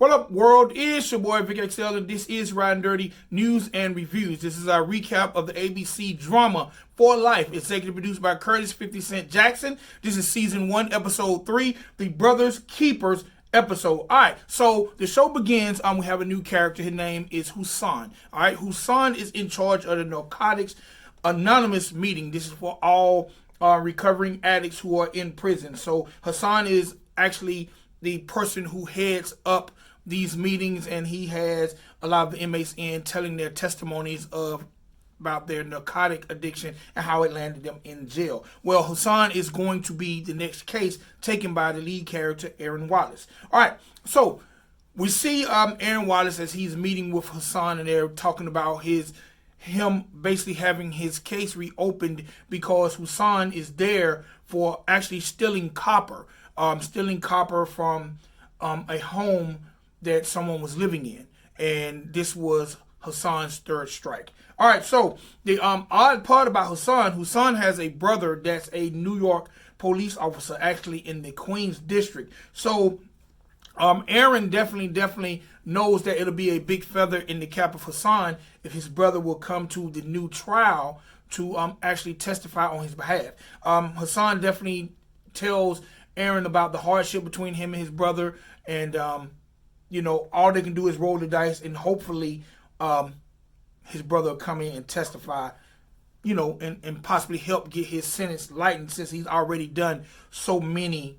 What up, world? It's your boy Vic XL, and this is Riding Dirty News and Reviews. This is our recap of the ABC drama For Life, executive produced by Curtis 50 Cent Jackson. This is season 1, episode 3, The Brothers Keepers episode. All right, so the show begins. We have a new character. His name is Hassan. All right, Hassan is in charge of the Narcotics Anonymous meeting. This is for all recovering addicts who are in prison. So Hassan is actually the person who heads up these meetings, and he has a lot of the inmates in telling their testimonies about their narcotic addiction and how it landed them in jail. Well, Hassan is going to be the next case taken by the lead character, Aaron Wallace. All right, so we see Aaron Wallace as he's meeting with Hassan, and they're talking about him basically having his case reopened because Hassan is there for actually stealing copper from a home that someone was living in, and this was Hassan's third strike. All right, so the odd part about Hassan has a brother that's a New York police officer, actually in the Queens district. So Aaron definitely knows that it'll be a big feather in the cap of Hassan if his brother will come to the new trial to actually testify on his behalf. Hassan definitely tells Aaron about the hardship between him and his brother, and all they can do is roll the dice, and hopefully his brother will come in and testify, and possibly help get his sentence lightened, since he's already done so much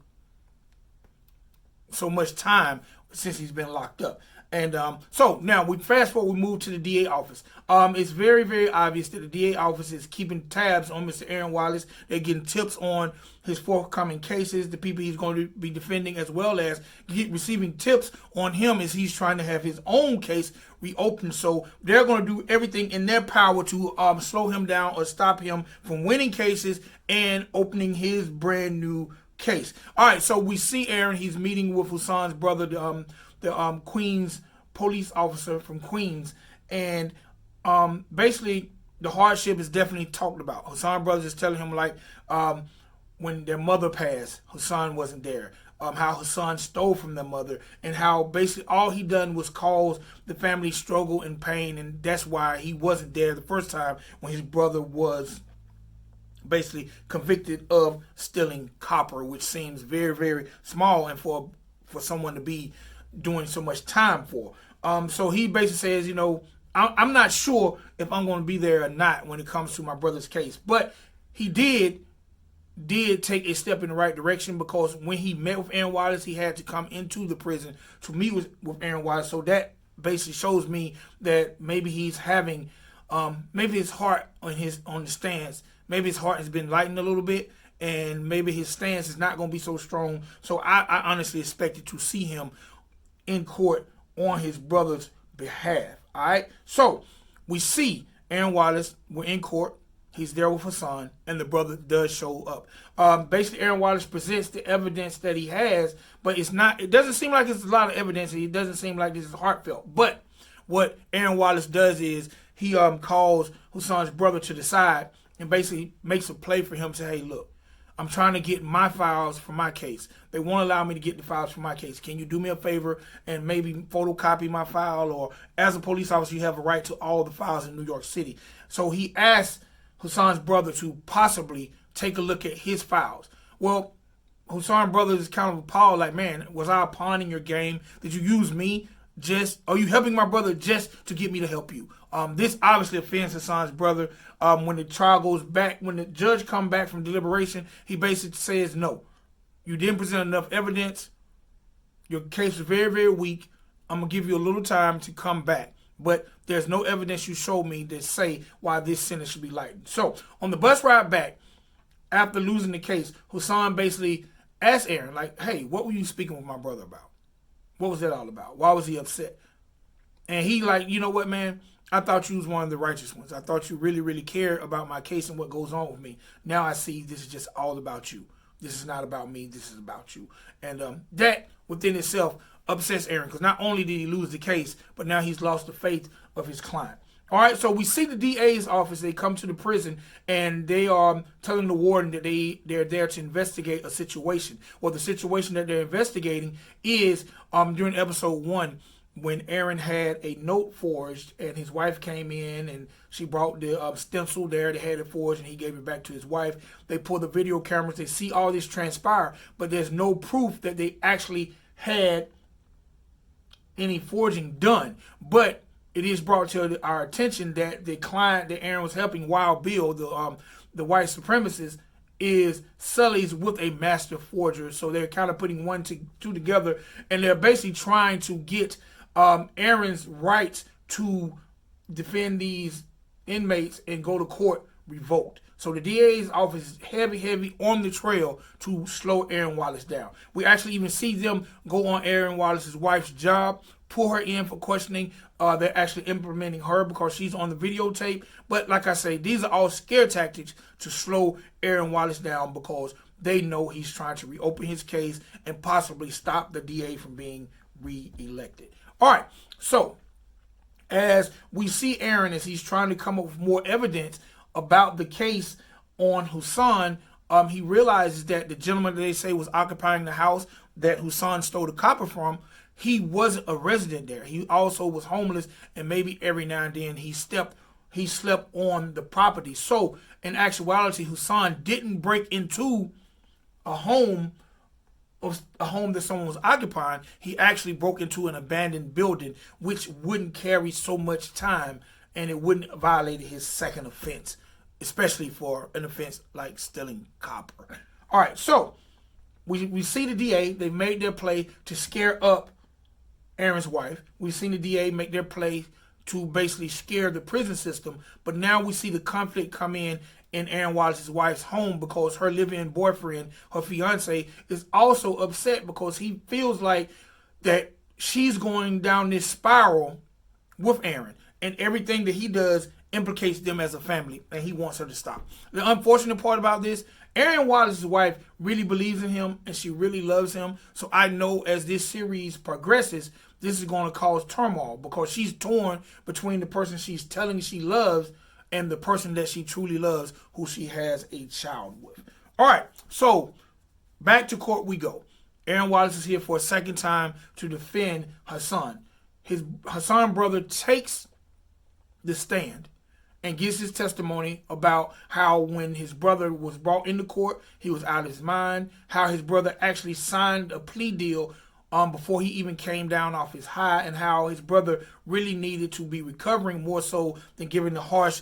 time since he's been locked up. And so now we move to the DA office. It's very, very obvious that the DA office is keeping tabs on Mr. Aaron Wallace. They're getting tips on his forthcoming cases, the people he's going to be defending, as well as receiving tips on him as he's trying to have his own case reopened. So they're going to do everything in their power to slow him down or stop him from winning cases and opening his brand new case. All right, so we see Aaron. He's meeting with Hassan's brother, the Queens police officer from Queens, and basically the hardship is definitely talked about. Hassan brothers is telling him, like, when their mother passed, Hassan wasn't there. How Hassan stole from their mother, and how basically all he done was cause the family struggle and pain, and that's why he wasn't there the first time when his brother was basically convicted of stealing copper, which seems very, very small, and for someone to be doing so much time for. So he basically says, I'm not sure if I'm going to be there or not when it comes to my brother's case. But he did take a step in the right direction, because when he met with Aaron Wallace, he had to come into the prison to meet with Aaron Wallace. So that basically shows me that maybe he's having, maybe his heart on the stance, maybe his heart has been lightened a little bit, and maybe his stance is not going to be so strong. So I honestly expected to see him in court on his brother's behalf. All right, so we see Aaron Wallace. We're in court. He's there with Hassan, and the brother does show up. Basically, Aaron Wallace presents the evidence that he has, but it doesn't seem like it's a lot of evidence, and it doesn't seem like this is heartfelt. But what Aaron Wallace does is he calls Hassan's brother to the side and basically makes a play for him to say, hey, look, I'm trying to get my files for my case. They won't allow me to get the files for my case. Can you do me a favor and maybe photocopy my file? Or as a police officer, you have a right to all the files in New York City. So he asked Hassan's brother to possibly take a look at his files. Well, Hassan's brother is kind of appalled, like, man, was I a pawn in your game? Did you use me? Are you helping my brother just to get me to help you? This obviously offends Hassan's brother. When the trial goes back, when the judge comes back from deliberation, he basically says, no, you didn't present enough evidence. Your case is very, very weak. I'm going to give you a little time to come back. But there's no evidence you showed me that say why this sentence should be lightened. So on the bus ride back, after losing the case, Hassan basically asked Aaron, like, hey, what were you speaking with my brother about? What was that all about? Why was he upset? And he like, you know what, man? I thought you was one of the righteous ones. I thought you really, really cared about my case and what goes on with me. Now I see this is just all about you. This is not about me. This is about you. And that within itself upsets Aaron, because not only did he lose the case, but now he's lost the faith of his client. All right, so we see the DA's office. They come to the prison and they are telling the warden that they're there to investigate a situation. Well, the situation that they're investigating is during episode 1 when Aaron had a note forged and his wife came in and she brought the stencil there. They had it forged and he gave it back to his wife. They pull the video cameras. They see all this transpire, but there's no proof that they actually had any forging done. But it is brought to our attention that the client that Aaron was helping, Wild Bill, the white supremacist, is Sully's with a master forger. So they're kind of putting two together, and they're basically trying to get Aaron's rights to defend these inmates and go to court revoked. So the DA's office is heavy on the trail to slow Aaron Wallace down. We actually even see them go on Aaron Wallace's wife's job, pull her in for questioning. They're actually implementing her because she's on the videotape. But like I say, these are all scare tactics to slow Aaron Wallace down because they know he's trying to reopen his case and possibly stop the DA from being re-elected. All right, so as we see Aaron as he's trying to come up with more evidence about the case on Hassan, he realizes that the gentleman that they say was occupying the house that Hassan stole the copper from, he wasn't a resident there. He also was homeless, and maybe every now and then he slept on the property. So in actuality, Hassan didn't break into a home that someone was occupying. He actually broke into an abandoned building, which wouldn't carry so much time and it wouldn't violate his second offense, especially for an offense like stealing copper. All right, so we see the DA. They've made their play to scare up Aaron's wife. We've seen the DA make their play to basically scare the prison system. But now we see the conflict come in Aaron Wallace's wife's home because her live-in boyfriend, her fiance, is also upset because he feels like that she's going down this spiral with Aaron. And everything that he does implicates them as a family, and he wants her to stop. The unfortunate part about this, Aaron Wallace's wife really believes in him, and she really loves him. So I know as this series progresses, this is going to cause turmoil because she's torn between the person she's telling she loves and the person that she truly loves, who she has a child with. All right, so back to court we go. Aaron Wallace is here for a second time to defend Hassan. His Hassan brother takes the stand and gives his testimony about how when his brother was brought into court, he was out of his mind, how his brother actually signed a plea deal before he even came down off his high, and how his brother really needed to be recovering more so than given the harsh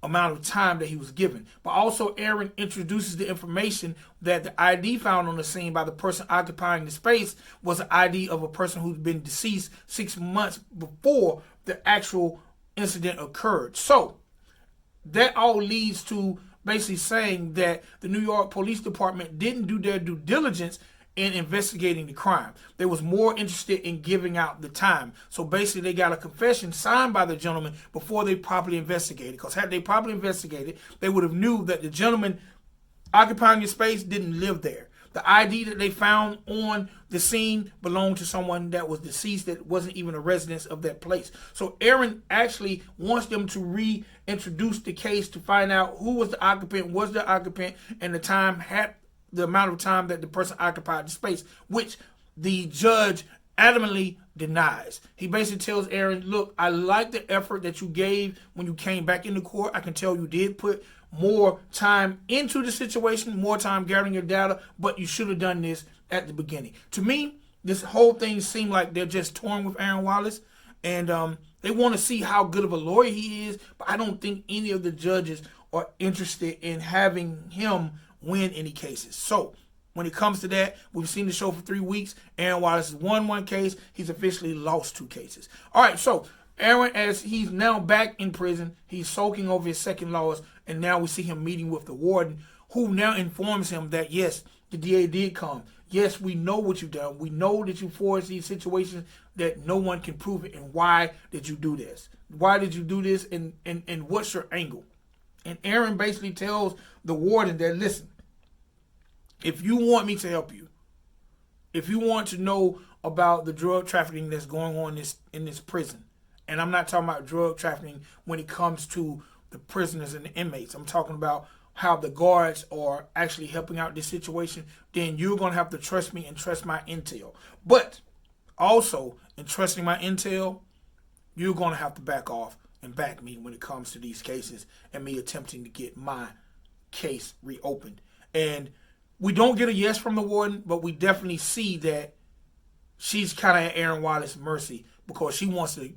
amount of time that he was given. But also Aaron introduces the information that the ID found on the scene by the person occupying the space was an ID of a person who's been deceased 6 months before the actual incident occurred. So that all leads to basically saying that the New York Police Department didn't do their due diligence in investigating the crime. They was more interested in giving out the time. So basically they got a confession signed by the gentleman before they properly investigated. Because had they properly investigated, they would have knew that the gentleman occupying the space didn't live there. The ID that they found on the scene belonged to someone that was deceased that wasn't even a resident of that place. So Aaron actually wants them to reintroduce the case to find out who was the occupant, and the amount of time that the person occupied the space, which the judge adamantly denies. He basically tells Aaron, look, I like the effort that you gave when you came back into court. I can tell you did put more time into the situation, more time gathering your data, but you should have done this at the beginning. To me, this whole thing seemed like they're just torn with Aaron Wallace, and they want to see how good of a lawyer he is, but I don't think any of the judges are interested in having him win any cases. So when it comes to that, we've seen the show for 3 weeks. Aaron Wallace has won 1 case. He's officially lost 2 cases. All right, so Aaron, as he's now back in prison, he's soaking over his second loss, and now we see him meeting with the warden, who now informs him that, yes, the DA did come. Yes, we know what you've done. We know that you forged these situations that no one can prove it. And why did you do this? Why did you do this? And what's your angle? And Aaron basically tells the warden that, listen, if you want me to help you, if you want to know about the drug trafficking that's going on in this prison, And I'm not talking about drug trafficking when it comes to the prisoners and the inmates. I'm talking about how the guards are actually helping out this situation. Then you're going to have to trust me and trust my intel. But also, in trusting my intel, you're going to have to back off and back me when it comes to these cases and me attempting to get my case reopened. And we don't get a yes from the warden, but we definitely see that she's kind of at Aaron Wallace's mercy because she wants to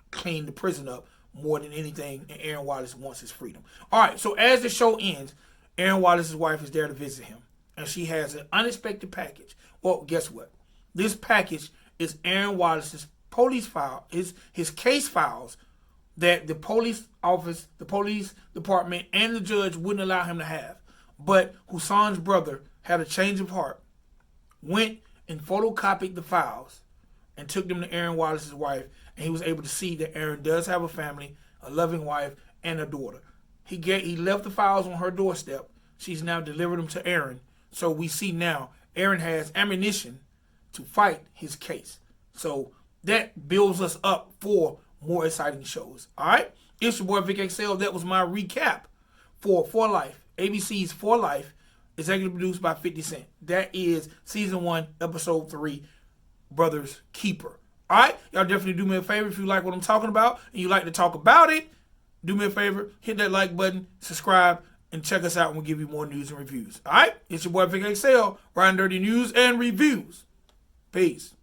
clean the prison up more than anything, and Aaron Wallace wants his freedom. All right, so as the show ends, Aaron Wallace's wife is there to visit him, and she has an unexpected package. Well, guess what? This package is Aaron Wallace's police file, his case files that the police office, the police department, and the judge wouldn't allow him to have. But Hassan's brother had a change of heart, went and photocopied the files, and took them to Aaron Wallace's wife, and he was able to see that Aaron does have a family, a loving wife, and a daughter. He left the files on her doorstep. She's now delivered them to Aaron. So we see now Aaron has ammunition to fight his case. So that builds us up for more exciting shows. All right? It's your boy Vic XL. That was my recap for For Life. ABC's For Life, executive produced by 50 Cent. That is Season 1, Episode 3, Brother's Keeper. All right? Y'all definitely do me a favor if you like what I'm talking about and you like to talk about it. Do me a favor, hit that like button, subscribe, and check us out and we'll give you more news and reviews. All right? It's your boy Vic XL, Riding Dirty News and Reviews. Peace.